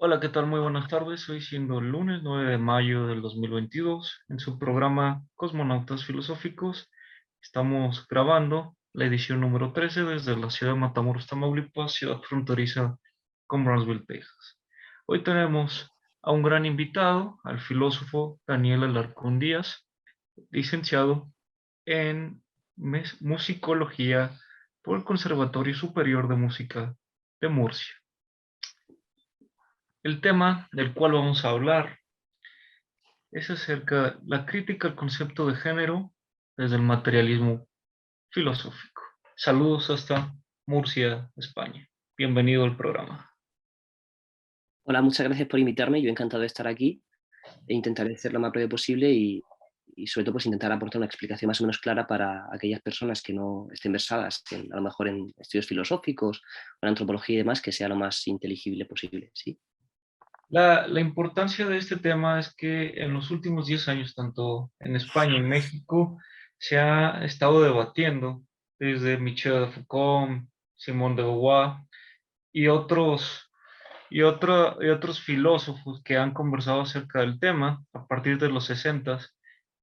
Hola, ¿qué tal? Muy buenas tardes. Hoy siendo el lunes 9 de mayo del 2022, en su programa Cosmonautas Filosóficos, estamos grabando la edición número 13 desde la ciudad de Matamoros, Tamaulipas, ciudad fronteriza con Brownsville, Texas. Hoy tenemos a un gran invitado, al filósofo Daniel Alarcón Díaz, licenciado en musicología por el Conservatorio Superior de Música de Murcia. El tema del cual vamos a hablar es acerca de la crítica al concepto de género desde el materialismo filosófico. Saludos hasta Murcia, España. Bienvenido al programa. Hola, muchas gracias por invitarme. Yo encantado de estar aquí e intentaré ser lo más breve posible y sobre todo pues intentar aportar una explicación más o menos clara para aquellas personas que no estén versadas a lo mejor en estudios filosóficos o en antropología y demás, que sea lo más inteligible posible. ¿Sí? La importancia de este tema es que en los últimos 10 años, tanto en España y en México, se ha estado debatiendo desde Michel Foucault, Simone de Beauvoir y otros filósofos que han conversado acerca del tema a partir de los 60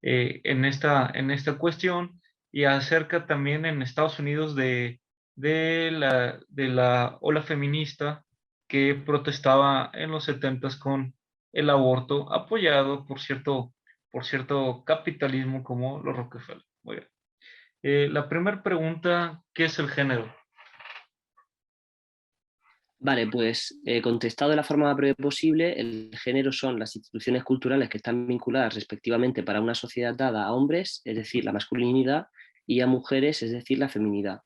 en esta cuestión y acerca también en Estados Unidos de la ola feminista que protestaba en los 70 con el aborto apoyado por cierto capitalismo como los Rockefeller. Muy bien. La primera pregunta, ¿qué es el género? Vale, pues contestado de la forma más breve posible, el género son las instituciones culturales que están vinculadas respectivamente para una sociedad dada a hombres, es decir, la masculinidad, y a mujeres, es decir, la feminidad.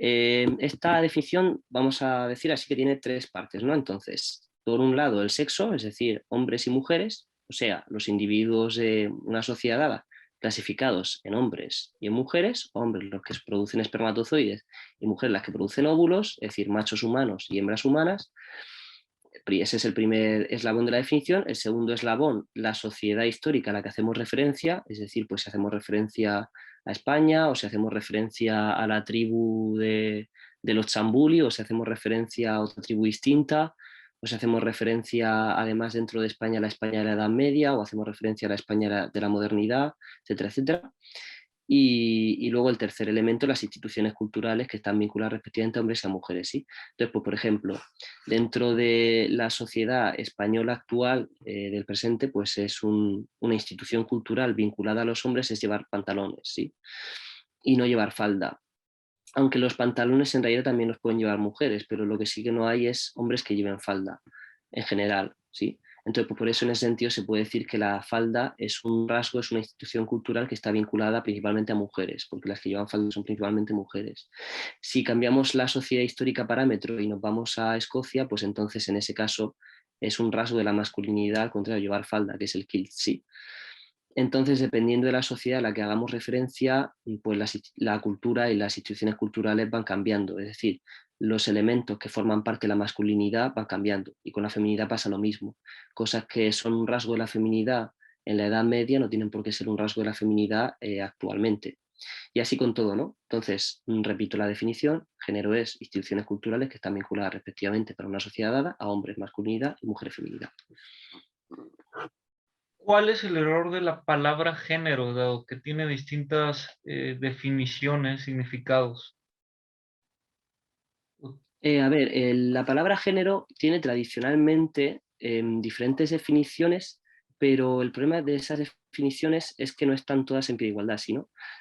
Esta definición, vamos a decir así que tiene tres partes, ¿no? Entonces, por un lado, el sexo, es decir, hombres y mujeres, o sea, los individuos de una sociedad dada, clasificados en hombres y en mujeres, hombres los que producen espermatozoides y mujeres las que producen óvulos, es decir, machos humanos y hembras humanas. Ese es el primer eslabón de la definición. El segundo eslabón, la sociedad histórica a la que hacemos referencia, es decir, pues si hacemos referencia a España o si hacemos referencia a la tribu de los chambuli o si hacemos referencia a otra tribu distinta o si hacemos referencia además dentro de España a la España de la Edad Media o hacemos referencia a la España de la modernidad, etcétera, etcétera. Y luego el tercer elemento, las instituciones culturales que están vinculadas respectivamente a hombres y a mujeres. ¿Sí? Entonces, pues, por ejemplo, dentro de la sociedad española actual del presente, pues es una institución cultural vinculada a los hombres es llevar pantalones, ¿sí? Y no llevar falda. Aunque los pantalones en realidad también los pueden llevar mujeres, pero lo que sí que no hay es hombres que lleven falda en general, ¿sí? Entonces, pues por eso en ese sentido se puede decir que la falda es un rasgo, es una institución cultural que está vinculada principalmente a mujeres, porque las que llevan falda son principalmente mujeres. Si cambiamos la sociedad histórica parámetro y nos vamos a Escocia, pues entonces en ese caso es un rasgo de la masculinidad, al contrario, llevar falda, que es el kilt, sí. Entonces, dependiendo de la sociedad a la que hagamos referencia, pues la cultura y las instituciones culturales van cambiando. Es decir, los elementos que forman parte de la masculinidad van cambiando. Y con la feminidad pasa lo mismo. Cosas que son un rasgo de la feminidad en la Edad Media no tienen por qué ser un rasgo de la feminidad actualmente. Y así con todo, ¿no? Entonces, repito la definición, género es instituciones culturales que están vinculadas respectivamente para una sociedad dada a hombres masculinidad y mujeres feminidad. ¿Cuál es el error de la palabra género, dado que tiene distintas definiciones, significados? A ver, la palabra género tiene tradicionalmente diferentes definiciones, pero el problema de esas definiciones es que no están todas en pie de igualdad,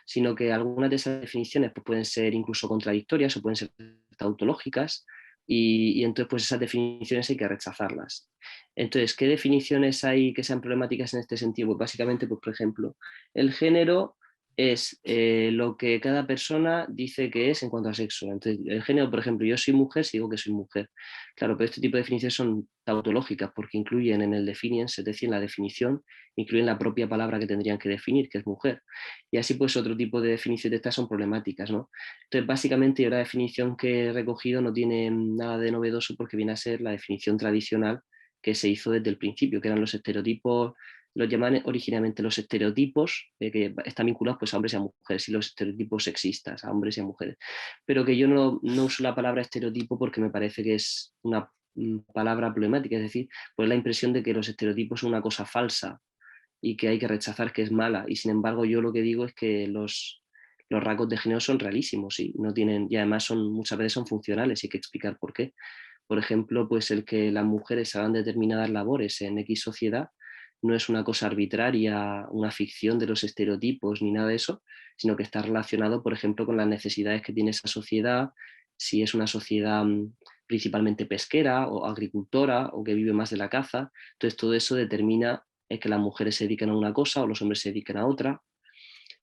sino que algunas de esas definiciones pues, pueden ser incluso contradictorias o pueden ser tautológicas y entonces pues esas definiciones hay que rechazarlas. Entonces, ¿qué definiciones hay que sean problemáticas en este sentido? Pues básicamente, pues, por ejemplo, el género es lo que cada persona dice que es en cuanto a sexo. Entonces, el género, por ejemplo, yo soy mujer si digo que soy mujer. Claro, pero este tipo de definiciones son tautológicas porque incluyen en el definiens, es decir, en la definición, incluyen la propia palabra que tendrían que definir, que es mujer. Y así pues otro tipo de definiciones de estas son problemáticas, ¿no? Entonces, básicamente yo la definición que he recogido no tiene nada de novedoso porque viene a ser la definición tradicional que se hizo desde el principio, que eran los estereotipos, los llaman originalmente los estereotipos, que están vinculados pues, a hombres y a mujeres, y los estereotipos sexistas, a hombres y a mujeres. Pero que yo no uso la palabra estereotipo porque me parece que es palabra problemática, es decir, pues la impresión de que los estereotipos son una cosa falsa y que hay que rechazar, que es mala, y sin embargo yo lo que digo es que los rasgos de género son realísimos y no tienen, y además muchas veces son funcionales y hay que explicar por qué. Por ejemplo, pues el que las mujeres hagan determinadas labores en X sociedad no es una cosa arbitraria, una ficción de los estereotipos ni nada de eso, sino que está relacionado, por ejemplo, con las necesidades que tiene esa sociedad, si es una sociedad principalmente pesquera o agricultora o que vive más de la caza. Entonces todo eso determina que las mujeres se dedican a una cosa o los hombres se dedican a otra.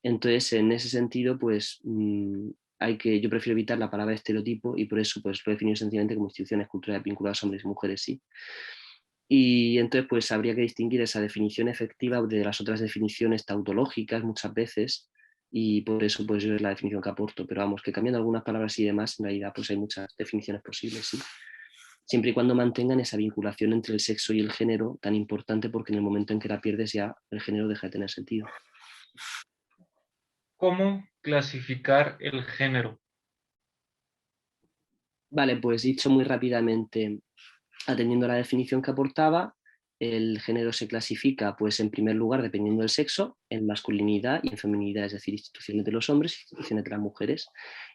Entonces, en ese sentido, pues yo prefiero evitar la palabra estereotipo y por eso pues, lo defino sencillamente como instituciones culturales vinculadas a hombres y mujeres, sí. Y entonces, pues habría que distinguir esa definición efectiva de las otras definiciones tautológicas muchas veces, y por eso pues yo es la definición que aporto. Pero vamos, que cambiando algunas palabras y demás, en realidad pues hay muchas definiciones posibles, sí. Siempre y cuando mantengan esa vinculación entre el sexo y el género tan importante, porque en el momento en que la pierdes ya el género deja de tener sentido. ¿Cómo clasificar el género? Vale, pues dicho muy rápidamente, atendiendo a la definición que aportaba, el género se clasifica, pues en primer lugar, dependiendo del sexo, en masculinidad y en feminidad, es decir, instituciones de los hombres y instituciones de las mujeres.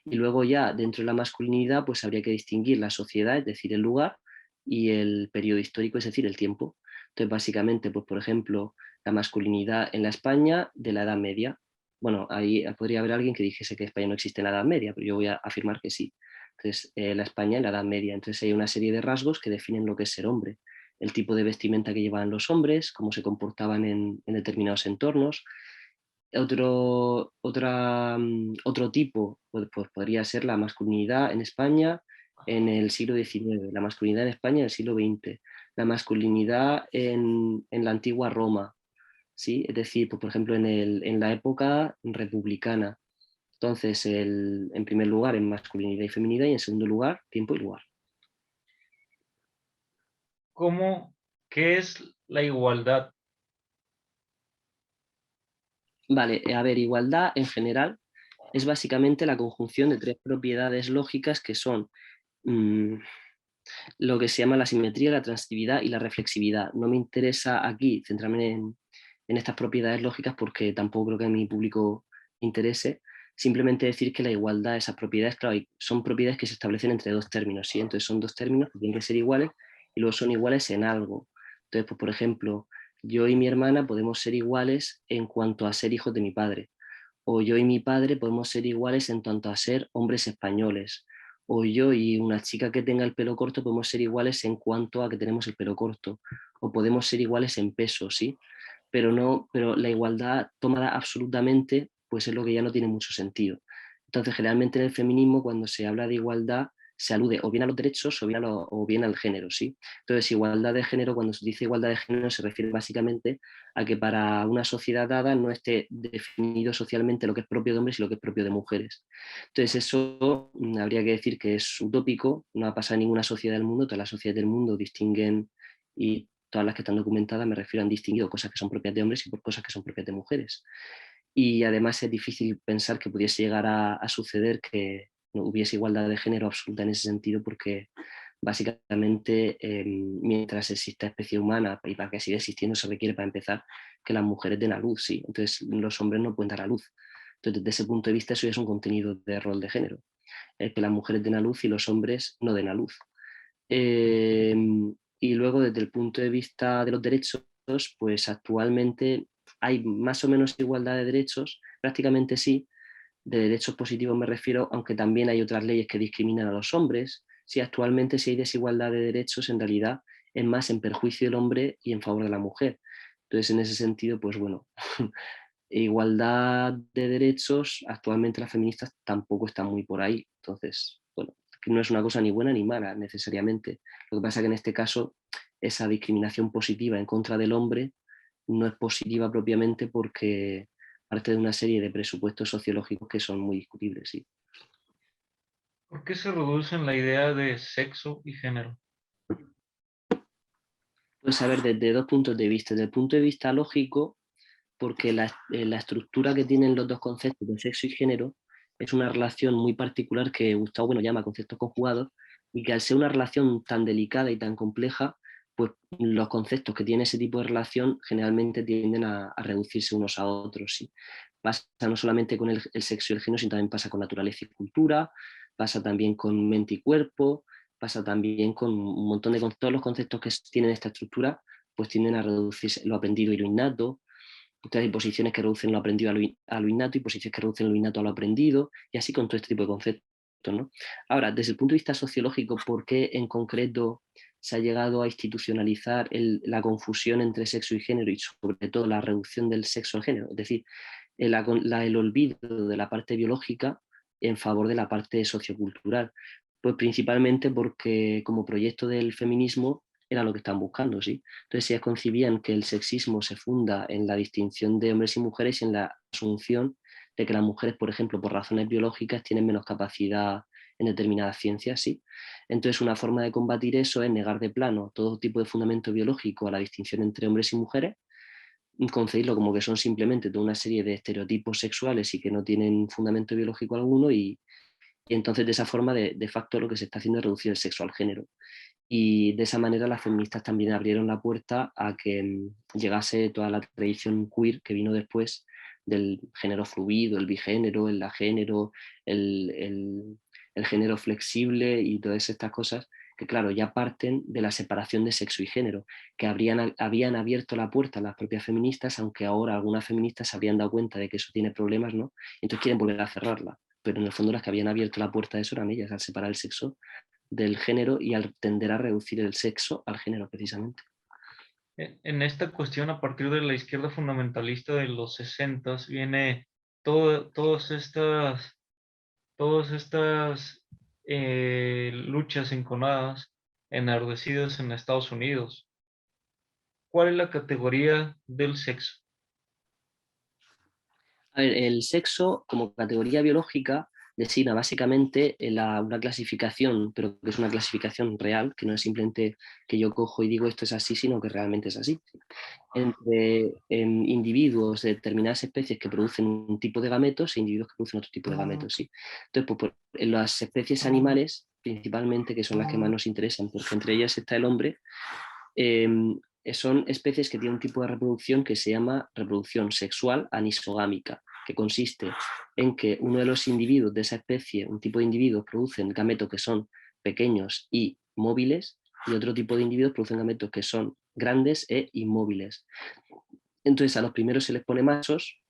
Y luego ya dentro de la masculinidad, pues habría que distinguir la sociedad, es decir, el lugar, y el periodo histórico, es decir, el tiempo. Entonces, básicamente, pues por ejemplo, la masculinidad en la España de la Edad Media. Bueno, ahí podría haber alguien que dijese que España no existe en la Edad Media, pero yo voy a afirmar que sí. Entonces, la España en la Edad Media. Entonces hay una serie de rasgos que definen lo que es ser hombre. El tipo de vestimenta que llevaban los hombres, cómo se comportaban en determinados entornos. Otro tipo pues podría ser la masculinidad en España en el siglo XIX, la masculinidad en España en el siglo XX, la masculinidad en la antigua Roma, ¿sí? Es decir, pues, por ejemplo, en la época republicana. Entonces, en primer lugar, en masculinidad y feminidad, y en segundo lugar, tiempo y lugar. ¿Qué es la igualdad? Vale, a ver, igualdad en general es básicamente la conjunción de tres propiedades lógicas que son mmm, lo que se llama la simetría, la transitividad y la reflexividad. No me interesa aquí centrarme en estas propiedades lógicas porque tampoco creo que a mi público interese. Simplemente decir que la igualdad, esas propiedades, claro, son propiedades que se establecen entre dos términos, ¿sí? Entonces son dos términos que tienen que ser iguales y luego son iguales en algo. Entonces, pues, por ejemplo, yo y mi hermana podemos ser iguales en cuanto a ser hijos de mi padre, o yo y mi padre podemos ser iguales en cuanto a ser hombres españoles, o yo y una chica que tenga el pelo corto podemos ser iguales en cuanto a que tenemos el pelo corto, o podemos ser iguales en peso, ¿sí? Pero la igualdad tomada absolutamente, pues es lo que ya no tiene mucho sentido. Entonces, generalmente en el feminismo, cuando se habla de igualdad, se alude o bien a los derechos o bien al género, ¿sí? Entonces, igualdad de género, cuando se dice igualdad de género, se refiere básicamente a que para una sociedad dada no esté definido socialmente lo que es propio de hombres y lo que es propio de mujeres. Entonces, eso habría que decir que es utópico, no ha pasado en ninguna sociedad del mundo, todas las sociedades del mundo distinguen y todas las que están documentadas me refiero han distinguido cosas que son propias de hombres y por cosas que son propias de mujeres. Y además es difícil pensar que pudiese llegar a suceder que no hubiese igualdad de género absoluta en ese sentido, porque básicamente mientras exista especie humana y para que siga existiendo se requiere para empezar que las mujeres den a luz, ¿sí? Entonces los hombres no pueden dar a luz. Entonces desde ese punto de vista eso ya es un contenido de rol de género, que las mujeres den a luz y los hombres no den a luz. Eh, y luego, desde el punto de vista de los derechos, pues actualmente hay más o menos igualdad de derechos, prácticamente sí, de derechos positivos me refiero, aunque también hay otras leyes que discriminan a los hombres. Sí, actualmente si hay desigualdad de derechos, en realidad es más en perjuicio del hombre y en favor de la mujer. Entonces, en ese sentido, pues bueno, igualdad de derechos, actualmente las feministas tampoco están muy por ahí. Entonces, bueno, que no es una cosa ni buena ni mala necesariamente. Lo que pasa es que en este caso esa discriminación positiva en contra del hombre no es positiva propiamente porque parte de una serie de presupuestos sociológicos que son muy discutibles, sí. ¿Por qué se reducen la idea de sexo y género? Pues a ver, desde dos puntos de vista. Desde el punto de vista lógico, porque la estructura que tienen los dos conceptos de sexo y género es una relación muy particular que Gustavo bueno, llama conceptos conjugados, y que al ser una relación tan delicada y tan compleja, pues los conceptos que tiene ese tipo de relación generalmente tienden a reducirse unos a otros. ¿Sí? Pasa no solamente con el sexo y el género, sino también pasa con naturaleza y cultura, pasa también con mente y cuerpo, pasa también con un montón de todos los conceptos que tienen esta estructura, pues tienden a reducirse lo aprendido y lo innato. Entonces hay posiciones que reducen lo aprendido a lo innato y posiciones que reducen lo innato a lo aprendido, y así con todo este tipo de conceptos, ¿no? Ahora, desde el punto de vista sociológico, ¿por qué en concreto se ha llegado a institucionalizar la confusión entre sexo y género y sobre todo la reducción del sexo al género? Es decir, el olvido de la parte biológica en favor de la parte sociocultural. Pues principalmente porque como proyecto del feminismo era lo que están buscando, ¿sí? Entonces ellas concibían que el sexismo se funda en la distinción de hombres y mujeres y en la asunción de que las mujeres, por ejemplo, por razones biológicas, tienen menos capacidad en determinadas ciencias, ¿sí? Entonces una forma de combatir eso es negar de plano todo tipo de fundamento biológico a la distinción entre hombres y mujeres, concebirlo como que son simplemente toda una serie de estereotipos sexuales y que no tienen fundamento biológico alguno, y entonces de esa forma de facto lo que se está haciendo es reducir el sexo al género. Y de esa manera las feministas también abrieron la puerta a que llegase toda la tradición queer que vino después del género fluido, el bigénero, el agénero, el, el, el género flexible y todas estas cosas que, claro, ya parten de la separación de sexo y género, que habían abierto la puerta a las propias feministas, aunque ahora algunas feministas se habrían dado cuenta de que eso tiene problemas, ¿no? Y entonces quieren volver a cerrarla. Pero en el fondo las que habían abierto la puerta a eso eran ellas, al separar el sexo del género y al tender a reducir el sexo al género precisamente. En esta cuestión, a partir de la izquierda fundamentalista de los 60, viene todas estas luchas enconadas, enardecidas en Estados Unidos. ¿Cuál es la categoría del sexo? A ver, el sexo como categoría biológica designa básicamente una clasificación, pero que es una clasificación real, que no es simplemente que yo cojo y digo esto es así, sino que realmente es así. Entre individuos de determinadas especies que producen un tipo de gametos e individuos que producen otro tipo de gametos, sí. Entonces, pues, en las especies animales, principalmente, que son las que más nos interesan, porque entre ellas está el hombre, eh, son especies que tienen un tipo de reproducción que se llama reproducción sexual anisogámica, que consiste en que uno de los individuos de esa especie, un tipo de individuos, producen gametos que son pequeños y móviles, y otro tipo de individuos producen gametos que son grandes e inmóviles. Entonces a los primeros se les pone machos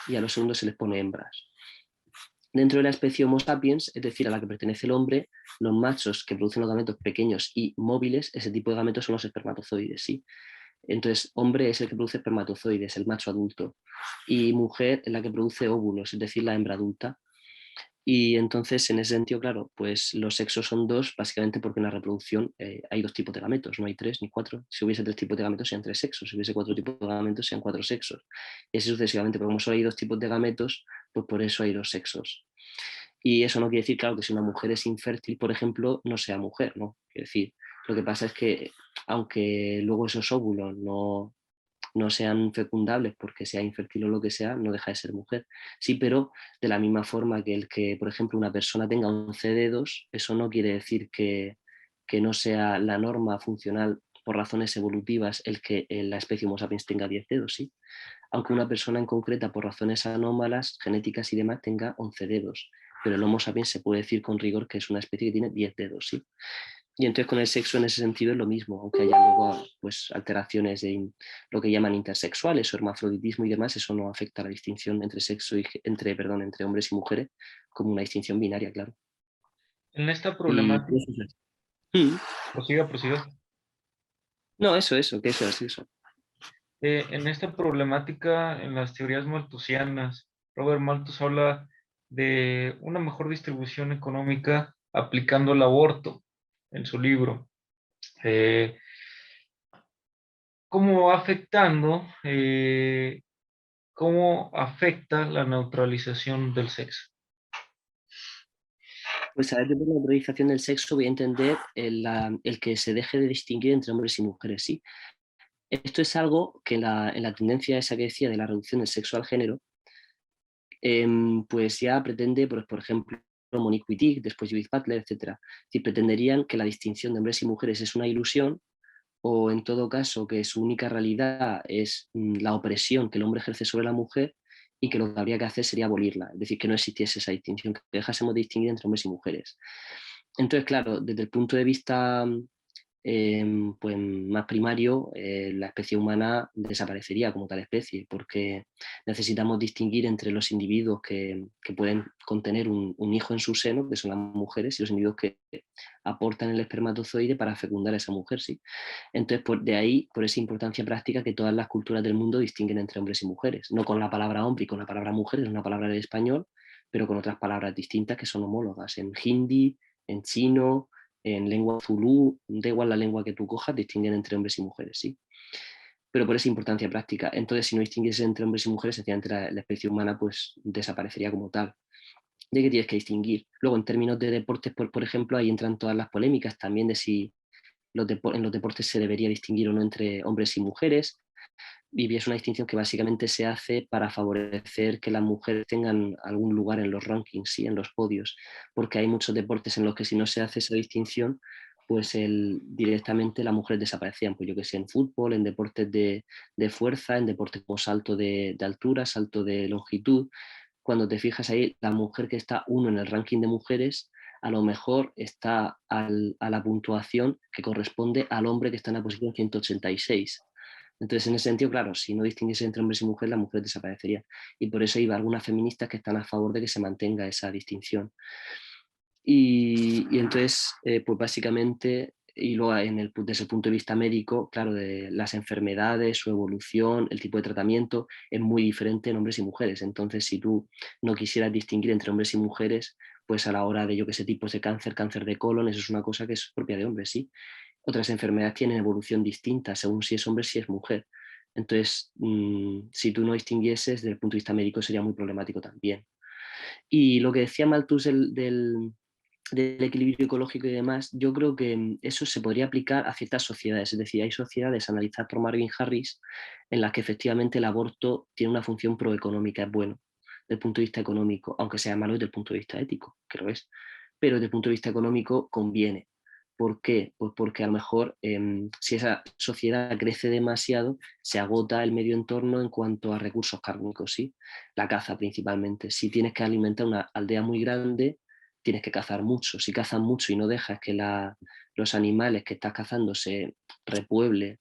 y a los segundos se les pone hembras. Dentro de la especie Homo sapiens, es decir, a la que pertenece el hombre, los machos que producen los gametos pequeños y móviles, ese tipo de gametos son los espermatozoides, ¿sí? Entonces, hombre es el que produce espermatozoides, el macho adulto, y mujer es la que produce óvulos, es decir, la hembra adulta. Y entonces, en ese sentido, claro, pues los sexos son dos, básicamente porque en la reproducción hay dos tipos de gametos, no hay tres ni cuatro. Si hubiese tres tipos de gametos, sean tres sexos. Si hubiese cuatro tipos de gametos, sean cuatro sexos. Y así sucesivamente, pero como solo hay dos tipos de gametos, pues por eso hay dos sexos. Y eso no quiere decir, claro, que si una mujer es infértil, por ejemplo, no sea mujer, ¿no? Quiere decir, lo que pasa es que, aunque luego esos óvulos no sean fecundables porque sea infértil o lo que sea, no deja de ser mujer. Sí, pero de la misma forma que el que, por ejemplo, una persona tenga 11 dedos, eso no quiere decir que no sea la norma funcional por razones evolutivas el que la especie Homo sapiens tenga 10 dedos, ¿sí? Aunque una persona en concreta, por razones anómalas, genéticas y demás, tenga 11 dedos. Pero el Homo sapiens se puede decir con rigor que es una especie que tiene 10 dedos, ¿sí? Y entonces con el sexo en ese sentido es lo mismo, aunque haya luego pues, alteraciones de lo que llaman intersexuales o hermafroditismo y demás, eso no afecta a la distinción entre sexo y entre hombres y mujeres como una distinción binaria, claro. En esta Y problemática, eso es así. Mm. prosiga. No, eso, que eso es eso. En esta problemática, en las teorías malthusianas, Robert Malthus habla de una mejor distribución económica aplicando el aborto en su libro. Eh, ¿Cómo va afectando, cómo afecta la neutralización del sexo? Pues a ver, de la autorización del sexo voy a entender el que se deje de distinguir entre hombres y mujeres, ¿sí? Esto es algo que en la tendencia esa que decía de la reducción del sexo al género, pues ya pretende, pues, por ejemplo, Monique Wittig, después Judith Butler, etc. Si pretenderían que la distinción de hombres y mujeres es una ilusión, o en todo caso que su única realidad es la opresión que el hombre ejerce sobre la mujer y que lo que habría que hacer sería abolirla, es decir, que no existiese esa distinción, que dejásemos de distinguir entre hombres y mujeres. Entonces, claro, desde el punto de vista pues más primario, la especie humana desaparecería como tal especie, porque necesitamos distinguir entre los individuos que pueden contener un hijo en su seno, que son las mujeres, y los individuos que aportan el espermatozoide para fecundar a esa mujer, ¿sí? Entonces, de ahí, por esa importancia práctica que todas las culturas del mundo distinguen entre hombres y mujeres, no con la palabra hombre y con la palabra mujer, es una palabra del español, pero con otras palabras distintas que son homólogas, en hindi, en chino, en lengua zulú, da igual la lengua que tú cojas, distinguen entre hombres y mujeres, ¿sí? Pero por esa importancia práctica. Entonces, si no distinguiese entre hombres y mujeres, sencillamente la especie humana pues desaparecería como tal. ¿De qué tienes que distinguir? Luego, en términos de deportes, por ejemplo, ahí entran todas las polémicas también de si en los deportes se debería distinguir o no entre hombres y mujeres. Y es una distinción que básicamente se hace para favorecer que las mujeres tengan algún lugar en los rankings, ¿sí? En los podios, porque hay muchos deportes en los que si no se hace esa distinción, pues directamente las mujeres desaparecían, pues yo que sé, en fútbol, en deportes de fuerza, en deportes como salto de altura, salto de longitud. Cuando te fijas ahí, la mujer que está uno en el ranking de mujeres, a lo mejor está a la puntuación que corresponde al hombre que está en la posición 186. Entonces, en ese sentido, claro, si no distinguiese entre hombres y mujeres, la mujer desaparecería. Y por eso hay algunas feministas que están a favor de que se mantenga esa distinción. Y entonces, pues básicamente, y luego desde el punto de vista médico, claro, de las enfermedades, su evolución, el tipo de tratamiento es muy diferente en hombres y mujeres. Entonces, si tú no quisieras distinguir entre hombres y mujeres, pues a la hora de, yo que sé, tipos de cáncer, cáncer de colon, eso es una cosa que es propia de hombres, sí. Otras enfermedades tienen evolución distinta según si es hombre, si es mujer. Entonces, si tú no distinguieses, desde el punto de vista médico sería muy problemático también. Y lo que decía Malthus del equilibrio ecológico y demás, yo creo que eso se podría aplicar a ciertas sociedades. Es decir, hay sociedades analizadas por Marvin Harris en las que efectivamente el aborto tiene una función proeconómica, es bueno desde el punto de vista económico, aunque sea malo desde el punto de vista ético, que lo es. Pero desde el punto de vista económico conviene. ¿Por qué? Pues porque a lo mejor si esa sociedad crece demasiado, se agota el medio entorno en cuanto a recursos cárnicos, ¿sí? La caza principalmente. Si tienes que alimentar una aldea muy grande, tienes que cazar mucho. Si cazas mucho y no dejas que los animales que estás cazando se repueblen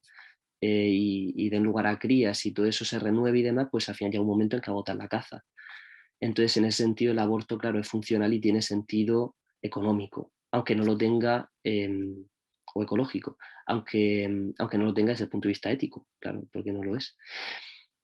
y den lugar a crías y todo eso se renueve y demás, pues al final llega un momento en que agotas la caza. Entonces, en ese sentido, el aborto, claro, es funcional y tiene sentido económico, aunque no lo tenga, o ecológico, aunque no lo tenga desde el punto de vista ético, claro, porque no lo es.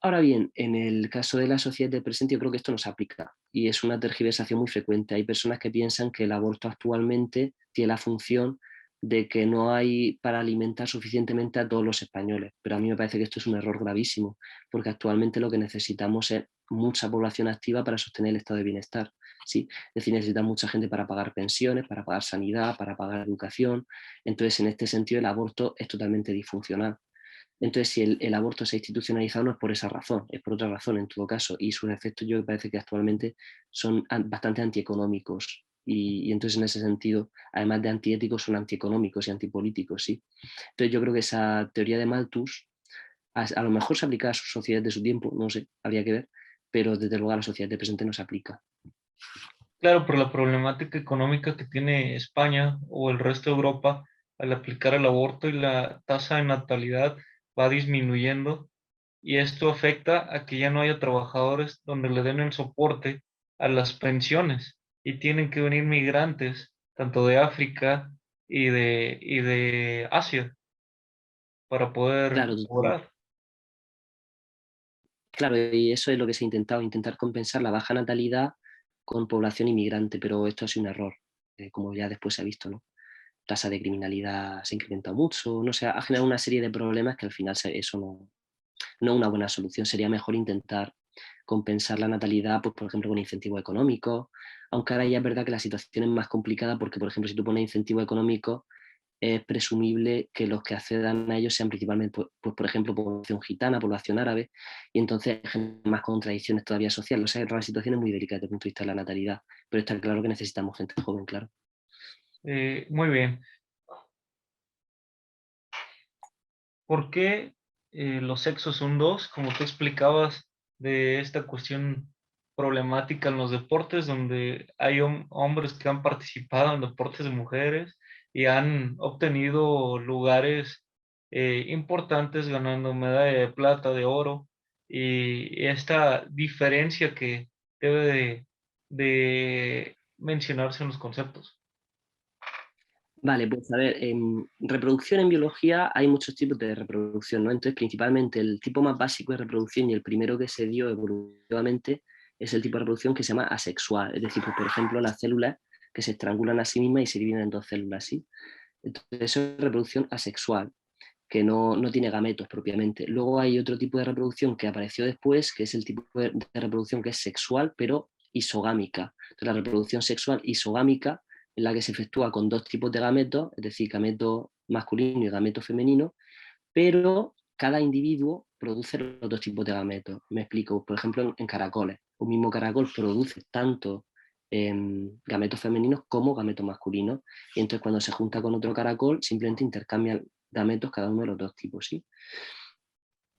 Ahora bien, en el caso de la sociedad del presente, yo creo que esto no se aplica y es una tergiversación muy frecuente. Hay personas que piensan que el aborto actualmente tiene la función de que no hay para alimentar suficientemente a todos los españoles, pero a mí me parece que esto es un error gravísimo, porque actualmente lo que necesitamos es mucha población activa para sostener el estado de bienestar. ¿Sí? Es decir, necesita mucha gente para pagar pensiones, para pagar sanidad, para pagar educación. Entonces, en este sentido, el aborto es totalmente disfuncional. Entonces, si el aborto se ha institucionalizado no es por esa razón, es por otra razón en todo caso, y sus efectos yo me parece que actualmente son bastante antieconómicos, y entonces en ese sentido, además de antiéticos, son antieconómicos y antipolíticos, ¿sí? Entonces yo creo que esa teoría de Malthus a lo mejor se aplica a sus sociedades de su tiempo, no sé, habría que ver, pero desde luego a la sociedad de presente no se aplica. Claro, por la problemática económica que tiene España o el resto de Europa al aplicar el aborto y la tasa de natalidad va disminuyendo y esto afecta a que ya no haya trabajadores donde le den el soporte a las pensiones y tienen que venir migrantes tanto de África y de Asia para poder Claro, cobrar. claro, y eso es lo que se ha intentado, intentar compensar la baja natalidad con población inmigrante, pero esto ha sido un error, como ya después se ha visto, ¿no? Tasa de criminalidad se ha incrementado mucho, no sé, ha generado una serie de problemas que al final eso no es una buena solución. Sería mejor intentar compensar la natalidad, pues, por ejemplo, con incentivos económicos, aunque ahora ya es verdad que la situación es más complicada porque, por ejemplo, si tú pones incentivos económicos, es presumible que los que accedan a ellos sean principalmente, pues, por ejemplo, población gitana, población árabe, y entonces hay más contradicciones todavía sociales. O sea, la situación es muy delicada desde el punto de vista de la natalidad, pero está claro que necesitamos gente joven, claro. Muy bien. ¿Por qué los sexos son dos? Como tú explicabas de esta cuestión problemática en los deportes, donde hay hombres que han participado en deportes de mujeres y han obtenido lugares importantes ganando medalla de plata, de oro, y esta diferencia que debe de mencionarse en los conceptos. Vale, pues a ver, en reproducción en biología hay muchos tipos de reproducción, ¿no? Entonces, principalmente el tipo más básico de reproducción y el primero que se dio evolutivamente es el tipo de reproducción que se llama asexual. Es decir, pues, por ejemplo, las células que se estrangulan a sí mismas y se dividen en dos células, ¿sí? Entonces, eso es reproducción asexual, que no tiene gametos propiamente. Luego hay otro tipo de reproducción que apareció después, que es el tipo de reproducción que es sexual, pero isogámica. Entonces, la reproducción sexual isogámica en la que se efectúa con dos tipos de gametos, es decir, gameto masculino y gameto femenino, pero cada individuo produce los dos tipos de gametos. Me explico, por ejemplo, en caracoles. Un mismo caracol produce tanto gametos femeninos como gametos masculinos, y entonces cuando se junta con otro caracol simplemente intercambian gametos cada uno de los dos tipos, ¿sí?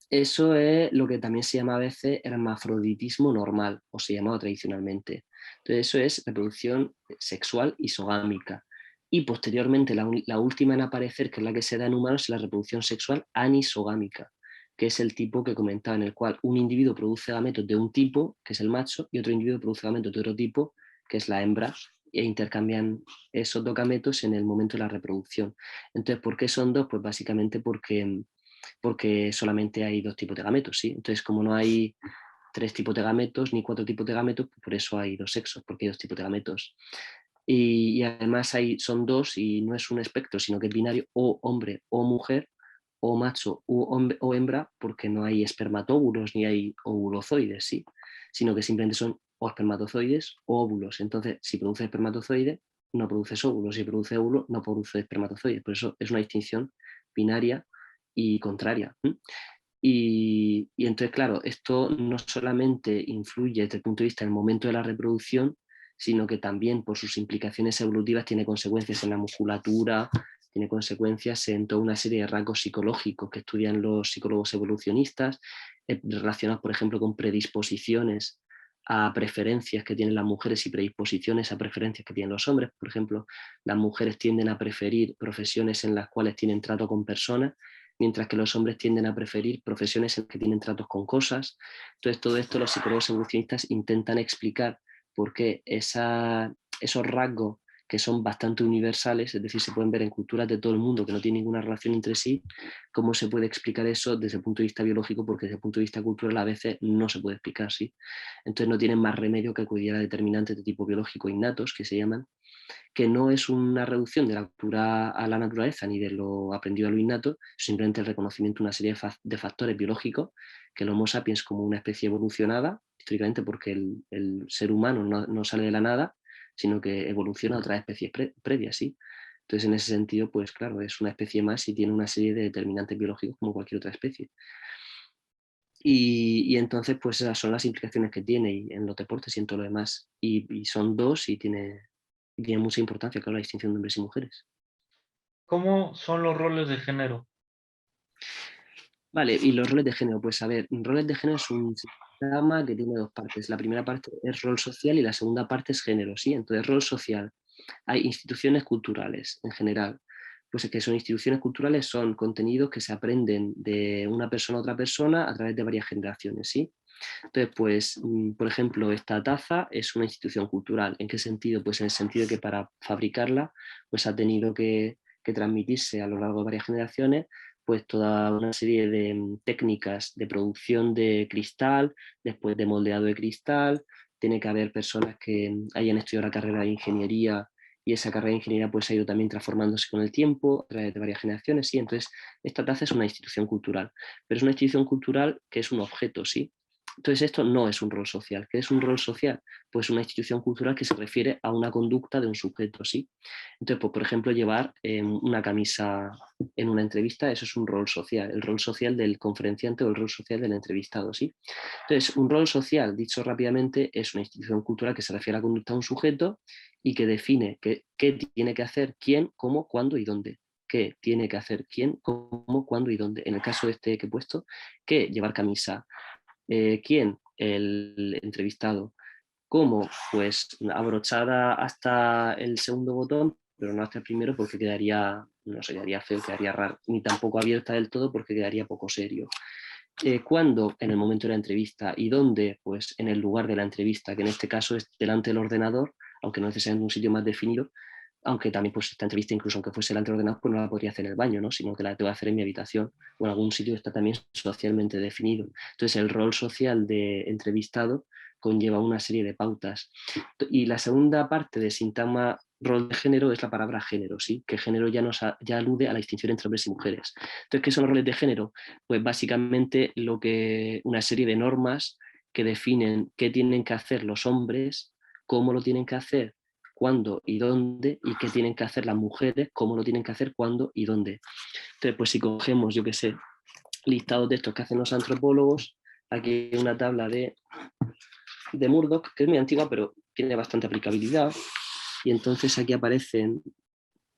Eso es lo que también se llama a veces hermafroditismo normal, o se llamaba tradicionalmente. Entonces eso es reproducción sexual isogámica. Y posteriormente la última en aparecer, que es la que se da en humanos, es la reproducción sexual anisogámica, que es el tipo que comentaba, en el cual un individuo produce gametos de un tipo, que es el macho, y otro individuo produce gametos de otro tipo, que es la hembra, e intercambian esos dos gametos en el momento de la reproducción. Entonces, ¿por qué son dos? Pues básicamente porque solamente hay dos tipos de gametos, ¿sí? Entonces, como no hay tres tipos de gametos ni cuatro tipos de gametos, pues por eso hay dos sexos, porque hay dos tipos de gametos. Y además son dos y no es un espectro, sino que es binario, o hombre o mujer, o macho o hembra, porque no hay espermatóbulos ni hay ovulozoides, ¿sí? Sino que simplemente son o espermatozoides o óvulos. Entonces, si produce espermatozoides, no produce óvulos; si produce óvulos, no produce espermatozoides. Por eso es una distinción binaria y contraria. Y entonces, claro, esto no solamente influye desde el punto de vista del momento de la reproducción, sino que también por sus implicaciones evolutivas tiene consecuencias en la musculatura, tiene consecuencias en toda una serie de rasgos psicológicos que estudian los psicólogos evolucionistas, relacionados, por ejemplo, con predisposiciones a preferencias que tienen las mujeres y predisposiciones a preferencias que tienen los hombres. Por ejemplo, las mujeres tienden a preferir profesiones en las cuales tienen trato con personas, mientras que los hombres tienden a preferir profesiones en las que tienen tratos con cosas. Entonces, todo esto los psicólogos evolucionistas intentan explicar por qué esos rasgos que son bastante universales, es decir, se pueden ver en culturas de todo el mundo que no tienen ninguna relación entre sí, cómo se puede explicar eso desde el punto de vista biológico, porque desde el punto de vista cultural a veces no se puede explicar, ¿sí? Entonces no tienen más remedio que acudir a determinantes de tipo biológico innatos, que se llaman, que no es una reducción de la cultura a la naturaleza ni de lo aprendido a lo innato, simplemente el reconocimiento de una serie de factores biológicos, que el Homo sapiens como una especie evolucionada, históricamente, porque el ser humano no sale de la nada, sino que evoluciona a otras especies previas, ¿sí? Entonces, en ese sentido, pues claro, es una especie más y tiene una serie de determinantes biológicos como cualquier otra especie. Y entonces, pues esas son las implicaciones que tiene en los deportes y en todo lo demás. Y son dos y tiene mucha importancia, claro, la distinción de hombres y mujeres. ¿Cómo son los roles de género? Vale, y los roles de género, pues a ver, roles de género es un sistema que tiene dos partes. La primera parte es rol social y la segunda parte es género, ¿sí? Entonces, rol social. Hay instituciones culturales en general. Pues que son instituciones culturales, son contenidos que se aprenden de una persona a otra persona a través de varias generaciones, ¿sí? Entonces, pues, por ejemplo, esta taza es una institución cultural. ¿En qué sentido? Pues en el sentido de que para fabricarla, pues ha tenido que transmitirse a lo largo de varias generaciones, pues toda una serie de técnicas de producción de cristal, después de moldeado de cristal. Tiene que haber personas que hayan estudiado la carrera de ingeniería, y esa carrera de ingeniería pues ha ido también transformándose con el tiempo a través de varias generaciones, ¿sí? Entonces, esta taza es una institución cultural, pero es una institución cultural que es un objeto, ¿sí? Entonces esto no es un rol social. ¿Qué es un rol social? Pues una institución cultural que se refiere a una conducta de un sujeto, ¿sí? Entonces, pues, por ejemplo, llevar una camisa en una entrevista, eso es un rol social, el rol social del conferenciante o el rol social del entrevistado, ¿sí? Entonces, un rol social, dicho rápidamente, es una institución cultural que se refiere a la conducta de un sujeto y que define qué tiene que hacer, quién, cómo, cuándo y dónde. ¿Qué tiene que hacer quién, cómo, cuándo y dónde? En el caso de este que he puesto, ¿qué? Llevar camisa. ¿Quién? El entrevistado. ¿Cómo? Pues abrochada hasta el segundo botón, pero no hasta el primero porque quedaría, no sé, quedaría feo, quedaría raro, ni tampoco abierta del todo porque quedaría poco serio. ¿Cuándo? En el momento de la entrevista. ¿Y dónde? Pues en el lugar de la entrevista, que en este caso es delante del ordenador, aunque no necesariamente en un sitio más definido, aunque también pues esta entrevista, incluso aunque fuese delante del ordenador, pues no la podría hacer en el baño, ¿no? Sino que la tengo que hacer en mi habitación o en algún sitio que está también socialmente definido. Entonces el rol social de entrevistado conlleva una serie de pautas. Y la segunda parte de sintagma rol de género es la palabra género, ¿sí? Que género ya alude a la distinción entre hombres y mujeres. Entonces, ¿qué son los roles de género? Pues básicamente una serie de normas que definen qué tienen que hacer los hombres, cómo lo tienen que hacer, cuándo y dónde, y qué tienen que hacer las mujeres, cómo lo tienen que hacer, cuándo y dónde. Entonces, pues si cogemos, yo qué sé, listados de estos que hacen los antropólogos, aquí hay una tabla de Murdoch, que es muy antigua, pero tiene bastante aplicabilidad, y entonces aquí aparecen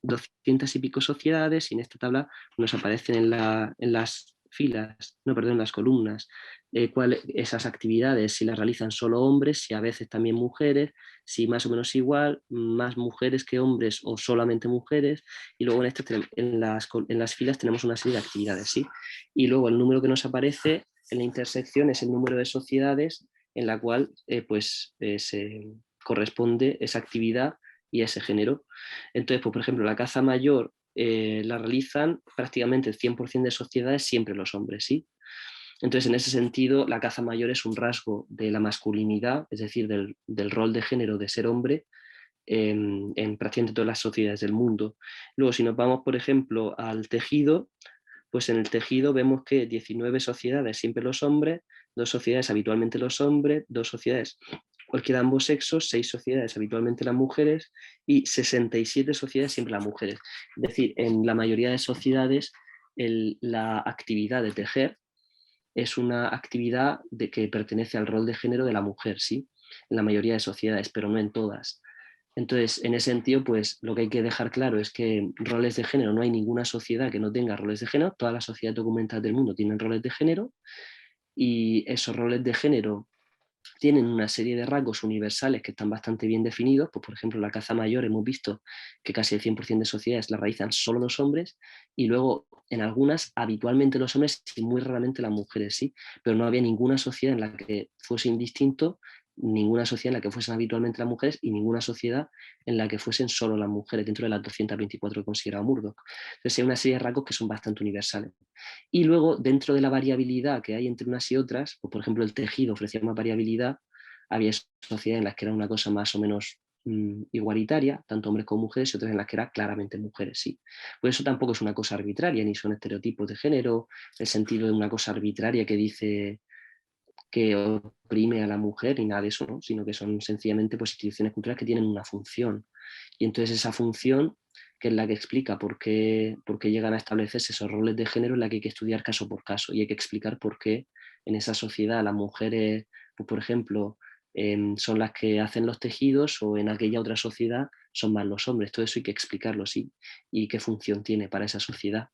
200 y pico sociedades y en esta tabla nos aparecen en las filas, no, perdón, en las columnas, esas actividades, si las realizan solo hombres, si a veces también mujeres, si más o menos igual, más mujeres que hombres o solamente mujeres, y luego en las filas tenemos una serie de actividades, ¿sí? Y luego el número que nos aparece en la intersección es el número de sociedades en la cual se corresponde esa actividad y ese género. Entonces, pues, por ejemplo, la caza mayor la realizan prácticamente el 100% de sociedades siempre los hombres, ¿sí? Entonces, en ese sentido, la caza mayor es un rasgo de la masculinidad, es decir, del rol de género de ser hombre en prácticamente todas las sociedades del mundo. Luego, si nos vamos, por ejemplo, al tejido, pues en el tejido vemos que 19 sociedades siempre los hombres, 2 sociedades habitualmente los hombres, 2 sociedades cualquiera de ambos sexos, 6 sociedades habitualmente las mujeres y 67 sociedades siempre las mujeres. Es decir, en la mayoría de sociedades la actividad de tejer es una actividad que pertenece al rol de género de la mujer, ¿sí? En la mayoría de sociedades, pero no en todas. Entonces, en ese sentido, pues lo que hay que dejar claro es que roles de género, no hay ninguna sociedad que no tenga roles de género, todas las sociedades documentadas del mundo tienen roles de género y esos roles de género tienen una serie de rasgos universales que están bastante bien definidos, pues por ejemplo la caza mayor hemos visto que casi el 100% de sociedades la realizan solo los hombres y luego en algunas habitualmente los hombres y muy raramente las mujeres, sí, pero no había ninguna sociedad en la que fuese indistinto, ninguna sociedad en la que fuesen habitualmente las mujeres y ninguna sociedad en la que fuesen solo las mujeres dentro de las 224 que considera Murdoch. Entonces hay una serie de rasgos que son bastante universales. Y luego, dentro de la variabilidad que hay entre unas y otras, pues, por ejemplo, el tejido ofrecía más variabilidad, había sociedades en las que era una cosa más o menos igualitaria, tanto hombres como mujeres, y otras en las que era claramente mujeres, sí. Por eso tampoco es una cosa arbitraria, ni son estereotipos de género, en el sentido de una cosa arbitraria que dice que oprime a la mujer, ni nada de eso, ¿no? Sino que son sencillamente pues, instituciones culturales que tienen una función. Y entonces esa función, que es la que explica por qué llegan a establecerse esos roles de género, es la que hay que estudiar caso por caso y hay que explicar por qué en esa sociedad las mujeres, pues, por ejemplo, son las que hacen los tejidos o en aquella otra sociedad son más los hombres. Todo eso hay que explicarlo, sí, y qué función tiene para esa sociedad.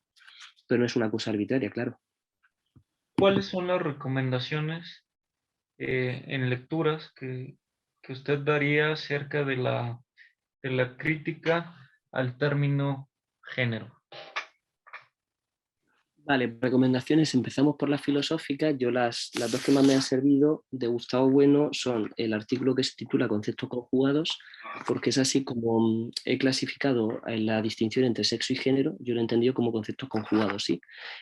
Pero no es una cosa arbitraria, claro. ¿Cuáles son las recomendaciones en lecturas que usted daría acerca de la crítica al término género? Vale, recomendaciones. Empezamos por las filosóficas. Yo las dos que más me han servido de Gustavo Bueno son el artículo que se titula Conceptos conjugados, porque es así como he clasificado la distinción entre sexo y género, yo lo he entendido como conceptos conjugados, ¿sí?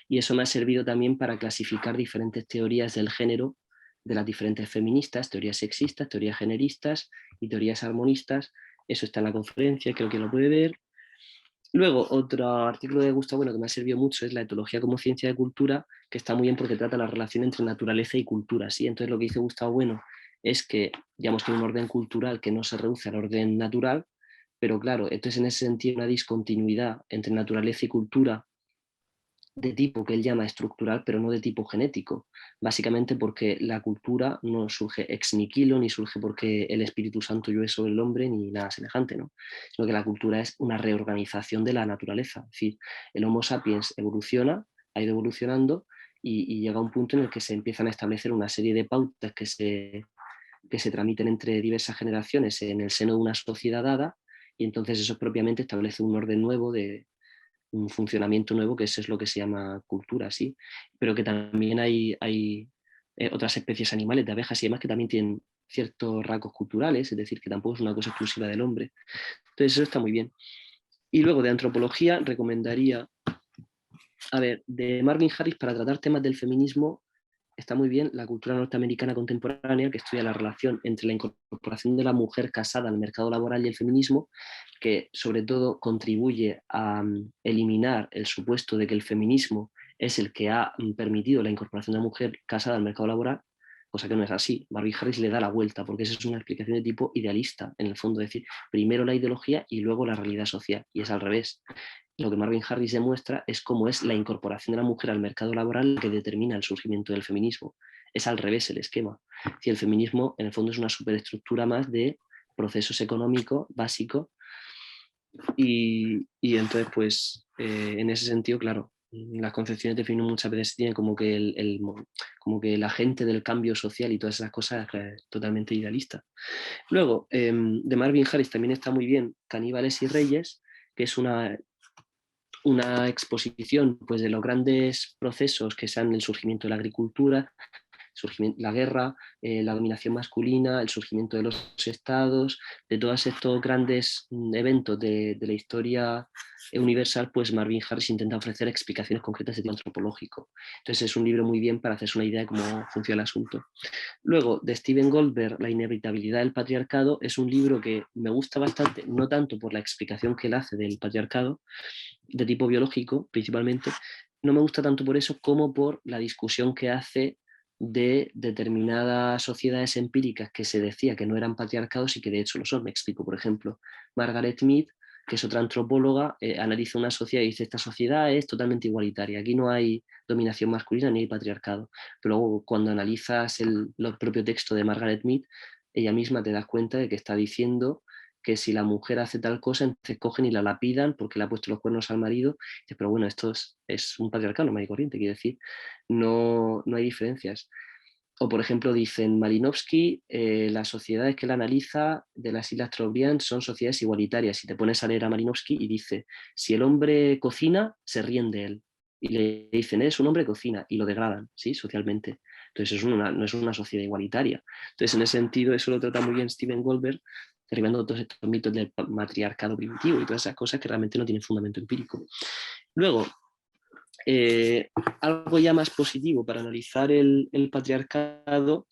Y eso me ha servido también para clasificar diferentes teorías del género de las diferentes feministas, teorías sexistas, teorías generistas y teorías armonistas. Eso está en la conferencia, creo que lo puede ver. Luego, otro artículo de Gustavo Bueno que me ha servido mucho es la etología como ciencia de cultura, que está muy bien porque trata la relación entre naturaleza y cultura, ¿sí? Entonces lo que dice Gustavo Bueno es que, digamos, que hay un orden cultural que no se reduce al orden natural, pero claro, entonces en ese sentido una discontinuidad entre naturaleza y cultura de tipo que él llama estructural, pero no de tipo genético, básicamente porque la cultura no surge ex nihilo, ni surge porque el Espíritu Santo llueve sobre el hombre, ni nada semejante, ¿no? Sino que la cultura es una reorganización de la naturaleza, es decir, el Homo sapiens evoluciona, ha ido evolucionando y llega a un punto en el que se empiezan a establecer una serie de pautas que se tramiten entre diversas generaciones en el seno de una sociedad dada, y entonces eso propiamente establece un orden nuevo de un funcionamiento nuevo, que eso es lo que se llama cultura, sí, pero que también hay otras especies animales de abejas y demás que también tienen ciertos rasgos culturales, es decir, que tampoco es una cosa exclusiva del hombre. Entonces eso está muy bien. Y luego de antropología recomendaría, a ver, de Marvin Harris para tratar temas del feminismo está muy bien la cultura norteamericana contemporánea, que estudia la relación entre la incorporación de la mujer casada al mercado laboral y el feminismo, que sobre todo contribuye a eliminar el supuesto de que el feminismo es el que ha permitido la incorporación de la mujer casada al mercado laboral, cosa que no es así. Barbie Harris le da la vuelta, porque esa es una explicación de tipo idealista, en el fondo, es decir, primero la ideología y luego la realidad social, y es al revés. Lo que Marvin Harris demuestra es cómo es la incorporación de la mujer al mercado laboral que determina el surgimiento del feminismo. Es al revés el esquema. Si el feminismo, en el fondo, es una superestructura más de procesos económicos básicos y entonces, pues, en ese sentido, claro, las concepciones de feminismo muchas veces tienen como que como que el agente del cambio social y todas esas cosas es totalmente idealista. Luego, de Marvin Harris también está muy bien Caníbales y Reyes, que es una exposición pues, de los grandes procesos que sean el surgimiento de la agricultura, la guerra, la dominación masculina, el surgimiento de los estados, de todos estos grandes eventos de la historia universal, pues Marvin Harris intenta ofrecer explicaciones concretas de tipo antropológico. Entonces es un libro muy bien para hacerse una idea de cómo funciona el asunto. Luego, de Steven Goldberg, La inevitabilidad del patriarcado, es un libro que me gusta bastante, no tanto por la explicación que él hace del patriarcado, de tipo biológico principalmente, no me gusta tanto por eso como por la discusión que hace de determinadas sociedades empíricas que se decía que no eran patriarcados y que de hecho lo son. Me explico, por ejemplo, Margaret Mead, que es otra antropóloga, analiza una sociedad y dice, esta sociedad es totalmente igualitaria, aquí no hay dominación masculina ni hay patriarcado. Pero luego cuando analizas el propio texto de Margaret Mead, ella misma te das cuenta de que está diciendo que si la mujer hace tal cosa, entonces cogen y la lapidan porque le ha puesto los cuernos al marido. Pero bueno, esto es un patriarcado normal y corriente, quiere decir, no hay diferencias. O, por ejemplo, dicen Malinowski, las sociedades que él analiza de las Islas Trobriand son sociedades igualitarias. Y te pones a leer a Malinowski y dice, si el hombre cocina, se ríen de él. Y le dicen, eres un hombre que cocina, y lo degradan, ¿sí? Socialmente. Entonces no es una sociedad igualitaria. Entonces, en ese sentido, eso lo trata muy bien Steven Goldberg, derribando todos estos mitos del matriarcado primitivo y todas esas cosas que realmente no tienen fundamento empírico. Luego, algo ya más positivo para analizar el patriarcado,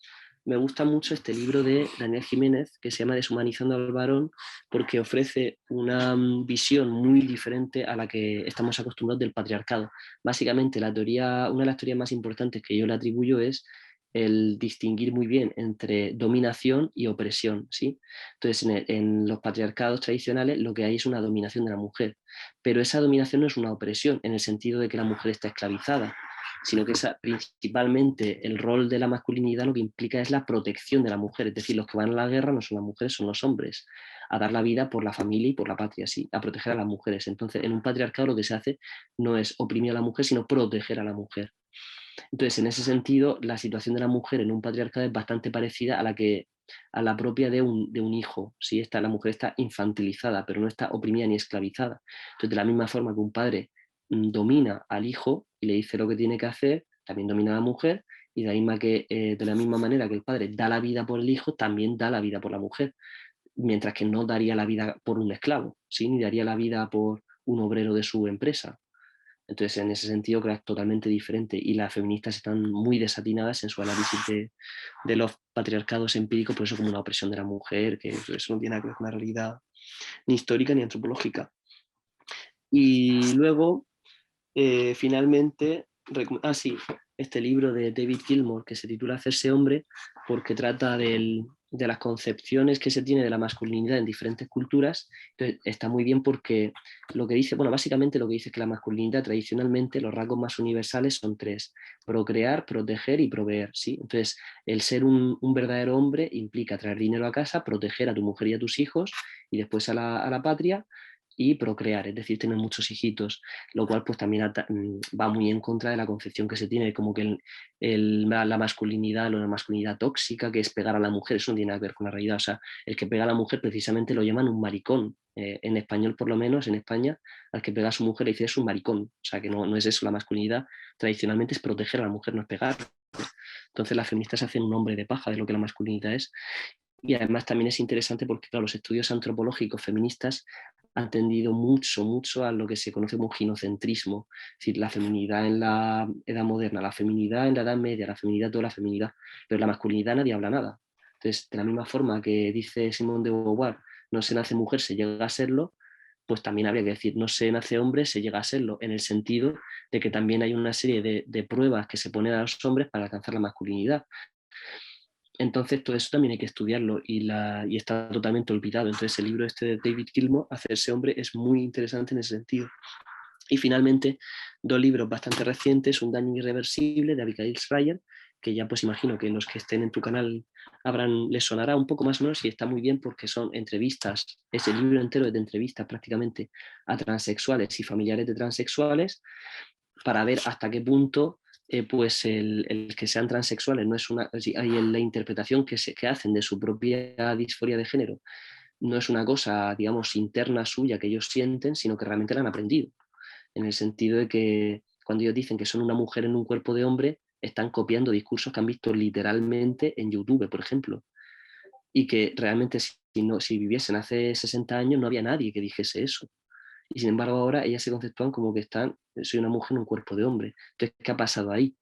me gusta mucho este libro de Daniel Jiménez que se llama Deshumanizando al varón, porque ofrece una visión muy diferente a la que estamos acostumbrados del patriarcado. Básicamente, una de las teorías más importantes que yo le atribuyo es el distinguir muy bien entre dominación y opresión, ¿sí? Entonces, en los patriarcados tradicionales lo que hay es una dominación de la mujer, pero esa dominación no es una opresión en el sentido de que la mujer está esclavizada, sino que principalmente el rol de la masculinidad lo que implica es la protección de la mujer, es decir, los que van a la guerra no son las mujeres, son los hombres, a dar la vida por la familia y por la patria, sí, a proteger a las mujeres. Entonces, en un patriarcado lo que se hace no es oprimir a la mujer, sino proteger a la mujer. Entonces, en ese sentido, la situación de la mujer en un patriarcado es bastante parecida a la propia de un hijo. ¿Sí? La mujer está infantilizada, pero no está oprimida ni esclavizada. Entonces, de la misma forma que un padre domina al hijo y le dice lo que tiene que hacer, también domina a la mujer, y de la misma manera que el padre da la vida por el hijo, también da la vida por la mujer, mientras que no daría la vida por un esclavo, ¿sí? Ni daría la vida por un obrero de su empresa. Entonces, en ese sentido, creo que es totalmente diferente y las feministas están muy desatinadas en su análisis de los patriarcados empíricos, por eso como una opresión de la mujer, que eso no tiene nada que ver con la realidad ni histórica ni antropológica. Y luego, finalmente, sí, este libro de David Gilmour que se titula Hacerse hombre, porque trata de las concepciones que se tiene de la masculinidad en diferentes culturas. Entonces, está muy bien porque lo que dice, bueno, básicamente lo que dice es que la masculinidad tradicionalmente, los rasgos más universales son tres: procrear, proteger y proveer, ¿sí? Entonces, el ser un verdadero hombre implica traer dinero a casa, proteger a tu mujer y a tus hijos y después a la patria, y procrear, es decir, tener muchos hijitos, lo cual pues también va muy en contra de la concepción que se tiene, como que la masculinidad, o la masculinidad tóxica, que es pegar a la mujer, eso no tiene nada que ver con la realidad. O sea, el que pega a la mujer precisamente lo llaman un maricón. En español, por lo menos, en España, al que pega a su mujer le dice es un maricón. O sea, que no es eso, la masculinidad tradicionalmente es proteger a la mujer, no es pegar. Entonces las feministas hacen un hombre de paja de lo que la masculinidad es. Y además también es interesante porque, claro, los estudios antropológicos feministas han tendido mucho, mucho a lo que se conoce como ginocentrismo, es decir, la feminidad en la edad moderna, la feminidad en la edad media, la feminidad, toda la feminidad, pero la masculinidad nadie habla nada. Entonces, de la misma forma que dice Simone de Beauvoir, no se nace mujer, se llega a serlo, pues también habría que decir, no se nace hombre, se llega a serlo, en el sentido de que también hay una serie de pruebas que se ponen a los hombres para alcanzar la masculinidad. Entonces, todo eso también hay que estudiarlo y está totalmente olvidado. Entonces, el libro este de David Gilmour, Hacerse hombre, es muy interesante en ese sentido. Y finalmente, dos libros bastante recientes: Un daño irreversible, de Abigail Schreier, que ya pues imagino que los que estén en tu canal les sonará un poco más o menos, y está muy bien porque son entrevistas, es el libro entero de entrevistas prácticamente a transexuales y familiares de transexuales, para ver hasta qué punto pues el que sean transexuales no es una, hay la interpretación que hacen de su propia disforia de género, no es una cosa, digamos, interna suya que ellos sienten, sino que realmente la han aprendido, en el sentido de que cuando ellos dicen que son una mujer en un cuerpo de hombre, están copiando discursos que han visto literalmente en YouTube, por ejemplo, y que realmente si viviesen hace 60 años no había nadie que dijese eso. Y sin embargo ahora ellas se conceptúan como que soy una mujer en un cuerpo de hombre. Entonces, ¿qué ha pasado ahí?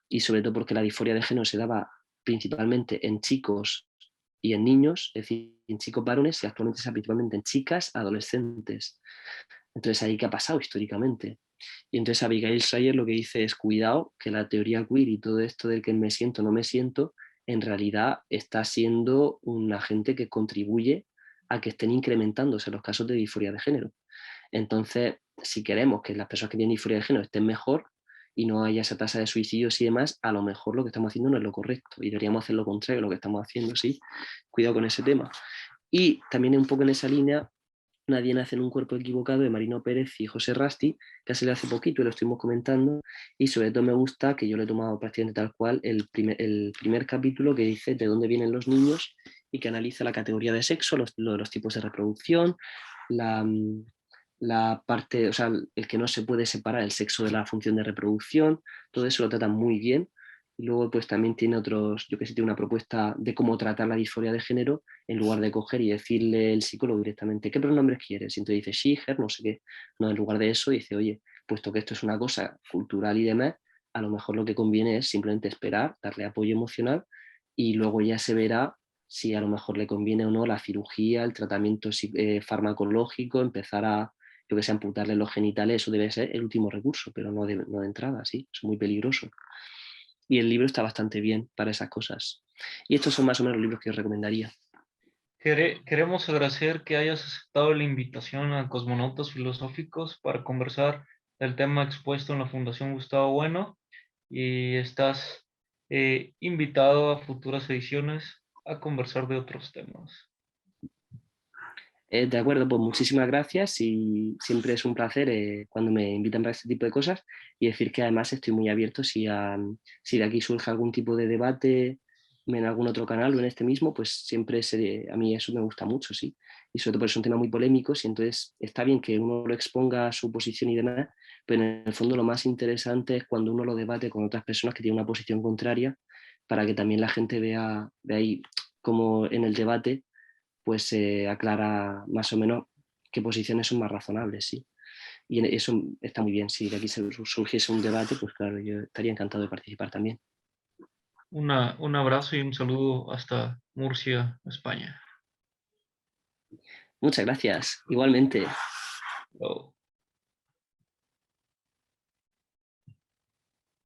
Y sobre todo porque la disforia de género se daba principalmente en chicos y en niños, es decir, en chicos varones, y actualmente se da principalmente en chicas adolescentes. Entonces, ¿ahí qué ha pasado históricamente? Y entonces Abigail Schreier lo que dice es: cuidado, que la teoría queer y todo esto del que me siento, no me siento, en realidad está siendo un agente que contribuye a que estén incrementándose los casos de disforia de género. Entonces, si queremos que las personas que tienen disforia de género estén mejor y no haya esa tasa de suicidios y demás, a lo mejor lo que estamos haciendo no es lo correcto y deberíamos hacer lo contrario de lo que estamos haciendo, ¿sí? Cuidado con ese tema. Y también un poco en esa línea, Nadie nace en un cuerpo equivocado, de Marino Pérez y José Rasti, que ha salido hace poquito y lo estuvimos comentando, y sobre todo me gusta, que yo lo he tomado prácticamente tal cual, el primer capítulo, que dice de dónde vienen los niños y que analiza la categoría de sexo, los tipos de reproducción, la, la parte, o sea, el que no se puede separar el sexo de la función de reproducción, todo eso lo trata muy bien. Y luego pues también tiene otros, yo que sé, tiene una propuesta de cómo tratar la disforia de género, en lugar de coger y decirle el psicólogo directamente qué pronombres quieres, y entonces dice she, her, no sé qué. No, en lugar de eso dice, oye, puesto que esto es una cosa cultural y demás, a lo mejor lo que conviene es simplemente esperar, darle apoyo emocional, y luego ya se verá si a lo mejor le conviene o no la cirugía, el tratamiento farmacológico, empezar a, yo que sé, amputarle los genitales. Eso debe ser el último recurso, pero no de entrada, ¿sí? Es muy peligroso. Y el libro está bastante bien para esas cosas. Y estos son más o menos los libros que os recomendaría. Queremos agradecer que hayas aceptado la invitación a Cosmonautas Filosóficos para conversar del tema expuesto en la Fundación Gustavo Bueno, y estás invitado a futuras ediciones a conversar de otros temas. De acuerdo, pues muchísimas gracias, y siempre es un placer cuando me invitan para este tipo de cosas, y decir que además estoy muy abierto si de aquí surge algún tipo de debate en algún otro canal o en este mismo, pues siempre a mí eso me gusta mucho, sí, y sobre todo porque son temas muy polémicos, y entonces está bien que uno lo exponga a su posición y demás, pero en el fondo lo más interesante es cuando uno lo debate con otras personas que tienen una posición contraria, para que también la gente vea de ahí como en el debate pues se aclara más o menos qué posiciones son más razonables, sí. Y eso está muy bien. Si de aquí surgiese un debate, pues claro, yo estaría encantado de participar también. Un abrazo y un saludo hasta Murcia, España. Muchas gracias. Igualmente. Chao.